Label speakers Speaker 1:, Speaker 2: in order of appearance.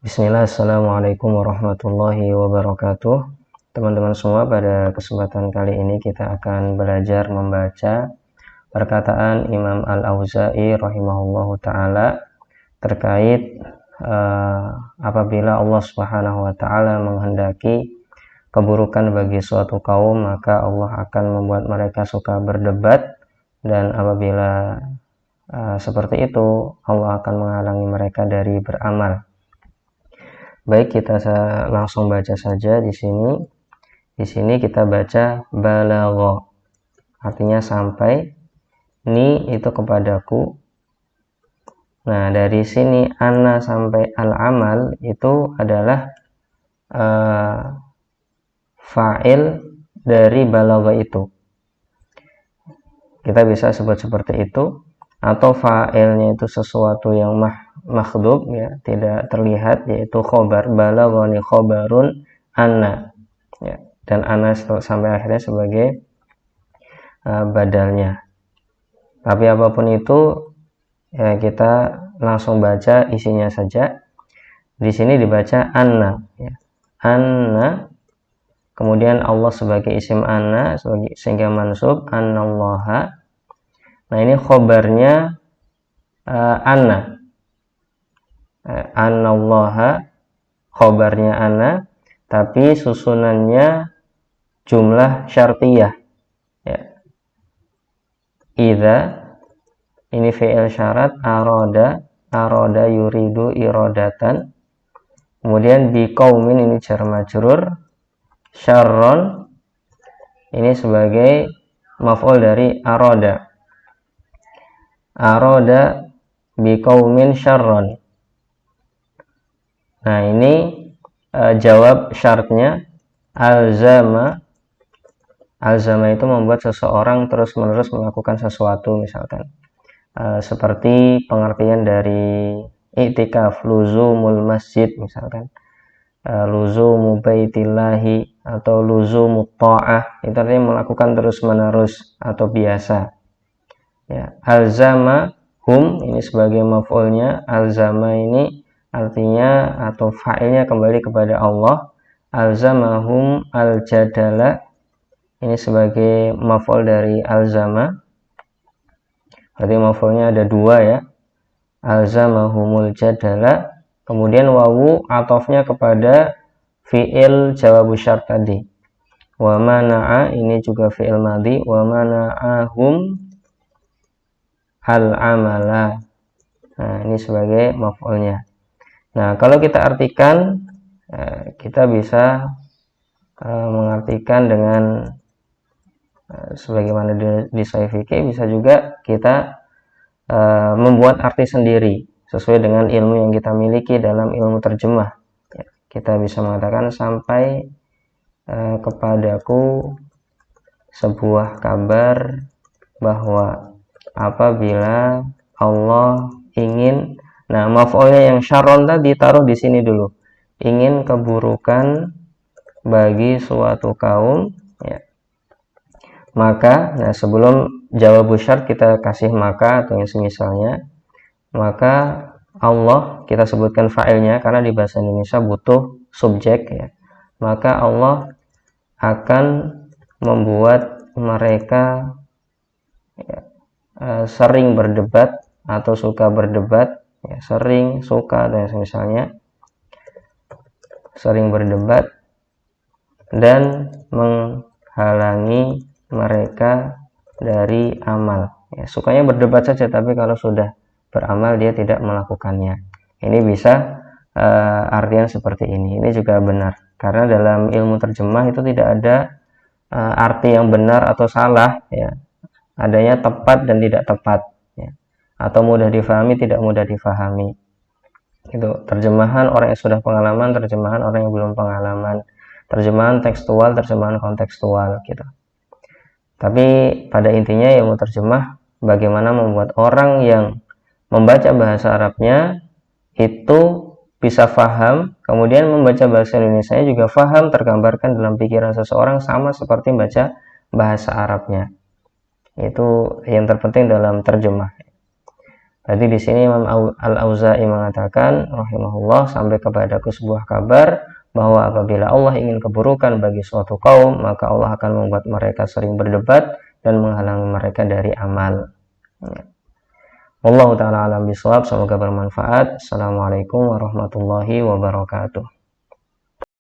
Speaker 1: Bismillah, assalamualaikum warahmatullahi wabarakatuh. Teman-teman semua, pada kesempatan kali ini kita akan belajar membaca perkataan Imam Al-Auza'i rahimahullahu ta'ala terkait apabila Allah subhanahu wa ta'ala menghendaki keburukan bagi suatu kaum, maka Allah akan membuat mereka suka berdebat, dan apabila seperti itu Allah akan menghalangi mereka dari beramal. Baik, kita langsung baca saja di sini. Di sini kita baca balagha, artinya sampai, ni itu kepadaku. Nah, dari sini anna sampai al-amal itu adalah fa'il dari balagha itu. Kita bisa sebut seperti itu, atau fa'ilnya itu sesuatu yang makhdhub, ya, tidak terlihat, yaitu khobar. Balaghani khobarun anna, ya, dan anna sampai akhirnya sebagai badalnya. Tapi apapun itu, ya, kita langsung baca isinya saja. Di sini dibaca anna, ya. Anna, kemudian Allah sebagai isim anna, sehingga mansub annallaha. Nah, ini khobarnya anna, annallaha, khobarnya anna, tapi susunannya jumlah syartiyah, ya. Idza, ini fi'il syarat, aroda yuridu irodatan, kemudian bi qaumin, ini jar majrur, syarron, ini sebagai maf'ul dari aroda bi qaumin syarron. Nah, ini jawab syaratnya alzama itu membuat seseorang terus-menerus melakukan sesuatu, misalkan seperti pengertian dari i'tikaf, luzumul masjid, misalkan luzumu baitillahi atau luzumut ta'ah, itu artinya melakukan terus-menerus atau biasa, ya. Alzama hum, ini sebagai maf'ulnya. Alzama ini artinya atau fa'ilnya kembali kepada Allah. Alzamahum al-jadala, ini sebagai maf'ul dari alzama. Berarti maf'ulnya ada dua, ya. Alzamahumul jadala, kemudian wawu atofnya kepada fi'il jawabu syart tadi. Wa mana'a, ini juga fi'il madhi. Wa mana'ahum al-amala. Nah, ini sebagai maf'ulnya. Nah, kalau kita artikan, kita bisa mengartikan dengan sebagaimana di Sahih Fikih. Bisa juga kita membuat arti sendiri sesuai dengan ilmu yang kita miliki dalam ilmu terjemah, ya. Kita bisa mengatakan sampai kepadaku sebuah kabar bahwa apabila Allah ingin, nah, maf'ulnya yang syarron tadi taruh di sini dulu, ingin keburukan bagi suatu kaum, ya. Maka, nah, sebelum jawab syart kita kasih maka atau yang semisalnya. Maka Allah, kita sebutkan fa'ilnya karena di bahasa Indonesia butuh subjek, ya. Maka Allah akan membuat mereka, ya, sering berdebat atau suka berdebat, ya, sering, suka, dan misalnya sering berdebat, dan menghalangi mereka dari amal, ya. Sukanya berdebat saja, tapi kalau sudah beramal dia tidak melakukannya. Ini bisa artian seperti ini. Ini juga benar, karena dalam ilmu terjemah itu tidak ada arti yang benar atau salah, ya. Adanya tepat dan tidak tepat, ya. Atau mudah difahami, tidak mudah difahami. Itu terjemahan orang yang sudah pengalaman, terjemahan orang yang belum pengalaman, terjemahan tekstual, terjemahan kontekstual, gitu. Tapi pada intinya ilmu terjemah bagaimana membuat orang yang membaca bahasa Arabnya itu bisa faham, kemudian membaca bahasa Indonesianya juga faham, tergambarkan dalam pikiran seseorang sama seperti membaca bahasa Arabnya. Itu yang terpenting dalam terjemah. Berarti di sini Imam Al-Auza'i mengatakan rahimahullah, sampai kepadaku sebuah kabar bahwa apabila Allah ingin keburukan bagi suatu kaum, maka Allah akan membuat mereka sering berdebat dan menghalangi mereka dari amal. Wallahu ta'ala alam bisawab. Semoga bermanfaat. Assalamualaikum warahmatullahi wabarakatuh.